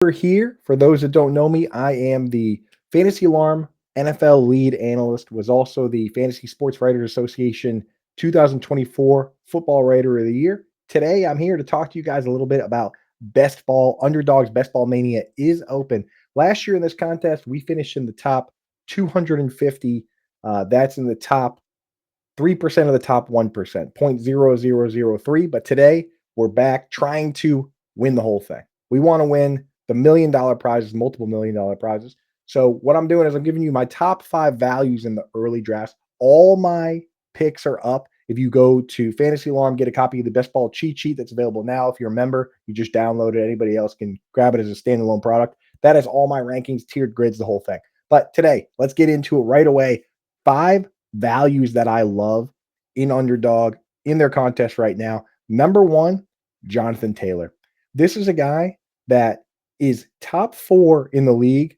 We're here. For those that don't know me, I am the Fantasy Alarm NFL lead analyst, was also the Fantasy Sports Writers Association 2024 Football Writer of the Year. Today, I'm here to talk to you guys a little bit about Best Ball. Underdogs Best Ball Mania is open. Last year in this contest, we finished in the top 250. That's in the top 3% of the top 1%, 0.0003. But today, we're back trying to win the whole thing. We want to win the $1 million prizes, multiple $1 million prizes. So, what I'm doing is I'm giving you my top 5 values in the early drafts. All my picks are up. If you go to Fantasy Alarm, get a copy of the Best Ball cheat sheet that's available now. If you're a member, you just download it. Anybody else can grab it as a standalone product. That is all my rankings, tiered grids, the whole thing. But today, let's get into it right away. 5 values that I love in Underdog in their contest right now. Number one, Jonathan Taylor. This is a guy that is top 4 in the league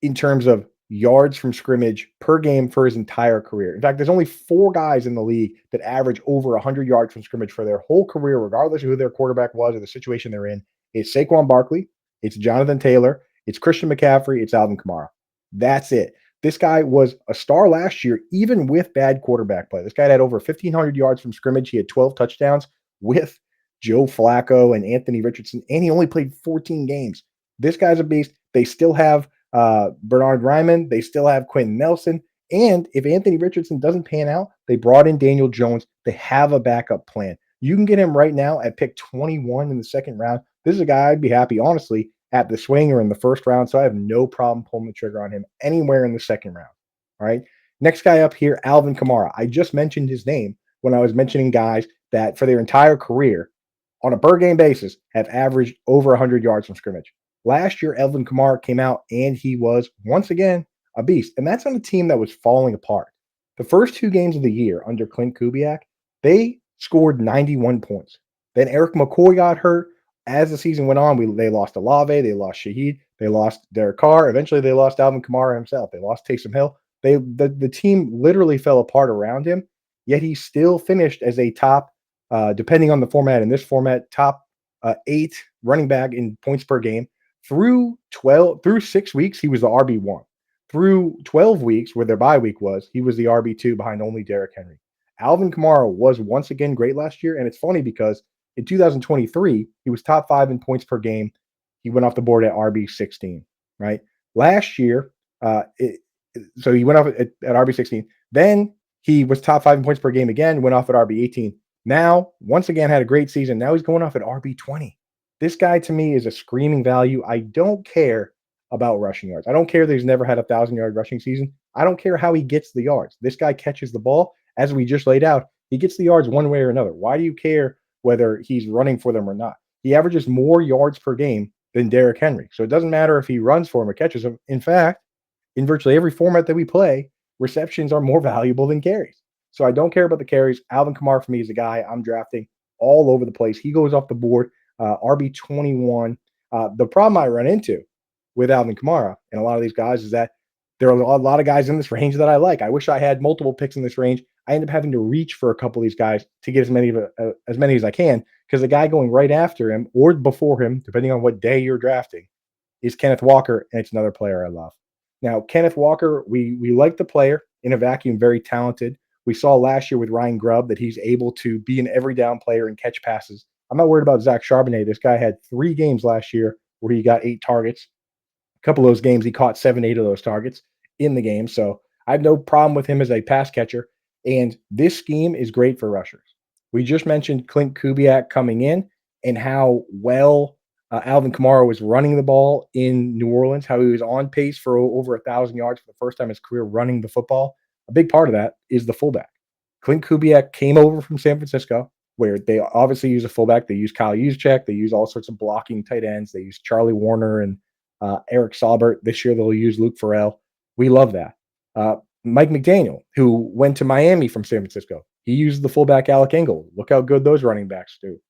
in terms of yards from scrimmage per game for his entire career. In fact, there's only 4 guys in the league that average over 100 yards from scrimmage for their whole career, regardless of who their quarterback was or the situation they're in. It's Saquon Barkley, it's Jonathan Taylor, it's Christian McCaffrey, it's Alvin Kamara. That's it. This guy was a star last year, even with bad quarterback play. This guy had over 1,500 yards from scrimmage. He had 12 touchdowns with Joe Flacco and Anthony Richardson, and he only played 14 games. This guy's a beast. They still have Bernard Ryman. They still have Quentin Nelson. And if Anthony Richardson doesn't pan out, they brought in Daniel Jones. They have a backup plan. You can get him right now at pick 21 in the second round. This is a guy I'd be happy, honestly, at the swing or in the first round. So I have no problem pulling the trigger on him anywhere in the second round. All right. Next guy up here, Alvin Kamara. I just mentioned his name when I was mentioning guys that for their entire career on a per game basis have averaged over 100 yards from scrimmage. Last year, Alvin Kamara came out and he was once again a beast. And that's on a team that was falling apart. The first 2 games of the year under Clint Kubiak, they scored 91 points. Then Eric McCoy got hurt. As the season went on, they lost Olave, they lost Shaheed, they lost Derek Carr. Eventually, they lost Alvin Kamara himself. They lost Taysom Hill. The team literally fell apart around him. Yet he still finished as a top, depending on the format. In this format, top 8 running back in points per game. Through 6 weeks, he was the RB1. Through 12 weeks, where their bye week was, he was the RB2 behind only Derrick Henry. Alvin Kamara was once again great last year, and it's funny because in 2023, he was top 5 in points per game. He went off the board at RB16, right? Last year, so he went off at RB16. Then he was top 5 in points per game again, went off at RB18. Now, once again, had a great season. Now he's going off at RB20. This guy to me is a screaming value. I don't care about rushing yards. I don't care that he's never had a 1,000-yard rushing season. I don't care how he gets the yards. This guy catches the ball, as we just laid out. He gets the yards one way or another. Why do you care whether he's running for them or not? He averages more yards per game than Derrick Henry. So it doesn't matter if he runs for him or catches them. In fact, in virtually every format that we play, receptions are more valuable than carries. So I don't care about the carries. Alvin Kamara for me is a guy I'm drafting all over the place. He goes off the board, RB21. The problem I run into with Alvin Kamara and a lot of these guys is that there are a lot of guys in this range that I like. I wish I had multiple picks in this range. I end up having to reach for a couple of these guys to get as many as I can, because the guy going right after him or before him, depending on what day you're drafting, is Kenneth Walker, and it's another player I love. Now, Kenneth Walker, we like the player in a vacuum, very talented. We saw last year with Ryan Grubb that he's able to be an every down player and catch passes. I'm not worried about Zach Charbonnet. This guy had 3 games last year where he got 8 targets. A couple of those games, he caught 7, 8 of those targets in the game. So I have no problem with him as a pass catcher. And this scheme is great for rushers. We just mentioned Clint Kubiak coming in and how well Alvin Kamara was running the ball in New Orleans, how he was on pace for over 1,000 yards for the first time in his career running the football. A big part of that is the fullback. Clint Kubiak came over from San Francisco, where they obviously use a fullback. They use Kyle Juszczyk. They use all sorts of blocking tight ends. They use Charlie Warner and Eric Saubert. This year they'll use Luke Farrell. We love that. Mike McDaniel, who went to Miami from San Francisco, he used the fullback Alec Engel. Look how good those running backs do.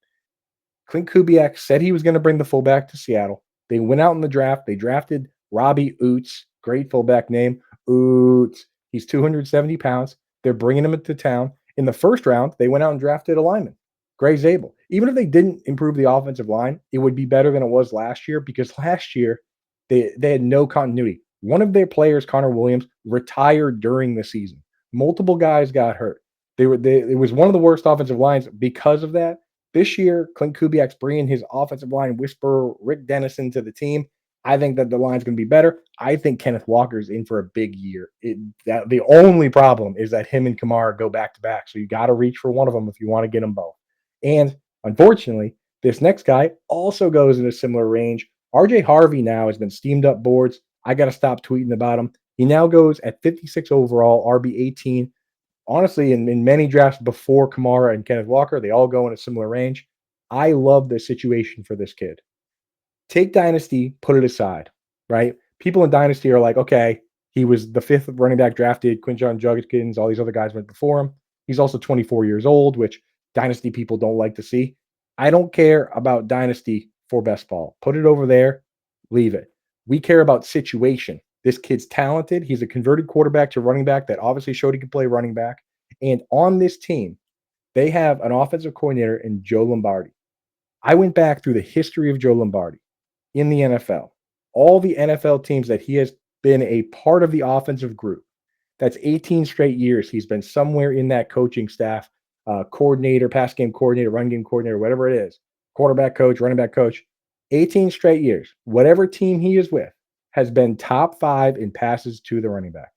Clint Kubiak said he was going to bring the fullback to Seattle. They went out in the draft. They drafted Robbie Oots, great fullback name, Oots. He's 270 pounds. They're bringing him into town. In the first round, they went out and drafted a lineman, Gray Zabel. Even if they didn't improve the offensive line, it would be better than it was last year because last year they had no continuity. One of their players, Connor Williams, retired during the season. Multiple guys got hurt. It was one of the worst offensive lines because of that. This year, Clint Kubiak's bringing his offensive line whisperer Rick Dennison to the team. I think that the line's going to be better. I think Kenneth Walker's in for a big year. The only problem is that him and Kamara go back to back. So you got to reach for one of them if you want to get them both. And unfortunately, this next guy also goes in a similar range. RJ Harvey now has been steamed up boards. I got to stop tweeting about him. He now goes at 56 overall, RB 18. Honestly, in many drafts before Kamara and Kenneth Walker, they all go in a similar range. I love the situation for this kid. Take Dynasty, put it aside, right? People in Dynasty are like, okay, he was the fifth running back drafted. Quinshon Judkins, all these other guys went before him. He's also 24 years old, which Dynasty people don't like to see. I don't care about Dynasty for best ball. Put it over there, leave it. We care about situation. This kid's talented. He's a converted quarterback to running back that obviously showed he could play running back. And on this team, they have an offensive coordinator in Joe Lombardi. I went back through the history of Joe Lombardi in the NFL. All the NFL teams that he has been a part of the offensive group, that's 18 straight years. He's been somewhere in that coaching staff, coordinator, pass game coordinator, run game coordinator, whatever it is, quarterback coach, running back coach. 18 straight years. Whatever team he is with has been top 5 in passes to the running back.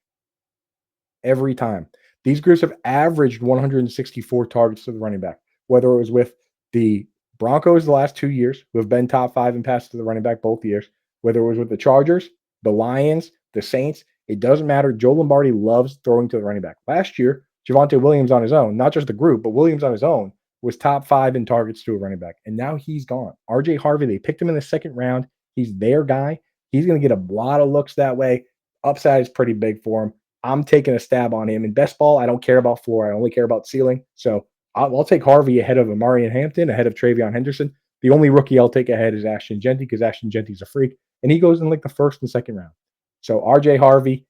Every time. These groups have averaged 164 targets to the running back, whether it was with the Broncos the last 2 years, who have been top 5 in passes to the running back both years, whether it was with the Chargers, the Lions, the Saints, it doesn't matter. Joe Lombardi loves throwing to the running back. Last year, Javonte Williams on his own, not just the group, but Williams on his own, was top 5 in targets to a running back. And now he's gone. RJ Harvey, they picked him in the second round. He's their guy. He's going to get a lot of looks that way. Upside is pretty big for him. I'm taking a stab on him. In best ball, I don't care about floor. I only care about ceiling. So I'll take Harvey ahead of Amari and Hampton, ahead of Travion Henderson. The only rookie I'll take ahead is Ashton Genty because Ashton Genty's a freak. And he goes in like the first and second round. So RJ Harvey,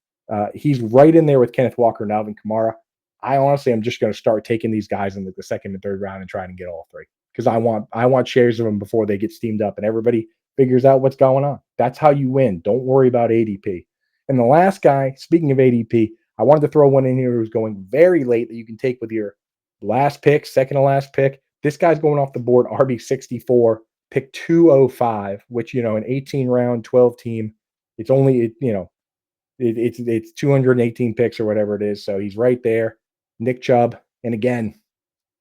he's right in there with Kenneth Walker and Alvin Kamara. I honestly am just going to start taking these guys in like the second and third round and trying to get all three because I want shares of them before they get steamed up and everybody figures out what's going on. That's how you win. Don't worry about ADP. And the last guy, speaking of ADP, I wanted to throw one in here who's going very late that you can take with your last pick, second to last pick. This guy's going off the board, RB64, pick 205, which, an 18 round, 12 team, it's only, it's 218 picks or whatever it is. So he's right there. Nick Chubb. And again,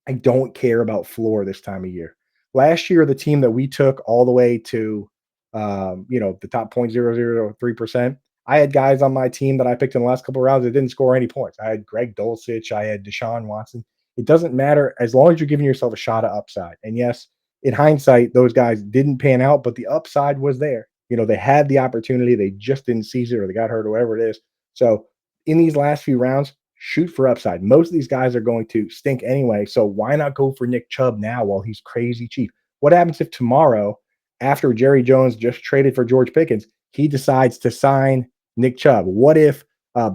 I don't care about floor this time of year. Last year, the team that we took all the way to, the top 0.003%, I had guys on my team that I picked in the last couple of rounds that didn't score any points. I had Greg Dulcich. I had Deshaun Watson. It doesn't matter as long as you're giving yourself a shot at upside. And yes, in hindsight, those guys didn't pan out, but the upside was there. They had the opportunity. They just didn't seize it or they got hurt or whatever it is. So in these last few rounds, shoot for upside. Most of these guys are going to stink anyway. So why not go for Nick Chubb now while he's crazy cheap? What happens if tomorrow, after Jerry Jones just traded for George Pickens, he decides to sign Nick Chubb? What if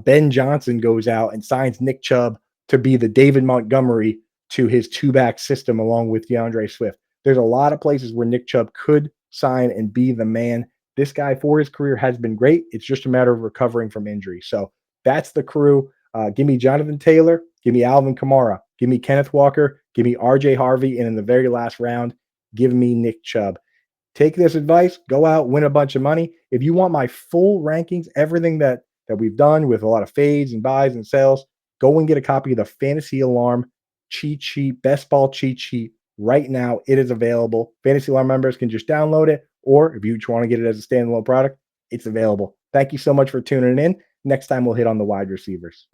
Ben Johnson goes out and signs Nick Chubb to be the David Montgomery to his two-back system along with DeAndre Swift? There's a lot of places where Nick Chubb could sign and be the man. This guy for his career has been great. It's just a matter of recovering from injury. So that's the crew. Give me Jonathan Taylor. Give me Alvin Kamara. Give me Kenneth Walker. Give me RJ Harvey. And in the very last round, give me Nick Chubb. Take this advice. Go out, win a bunch of money. If you want my full rankings, everything that we've done with a lot of fades and buys and sells, go and get a copy of the Fantasy Alarm cheat sheet, best ball cheat sheet right now. It is available. Fantasy Alarm members can just download it, or if you just want to get it as a standalone product, it's available. Thank you so much for tuning in. Next time we'll hit on the wide receivers.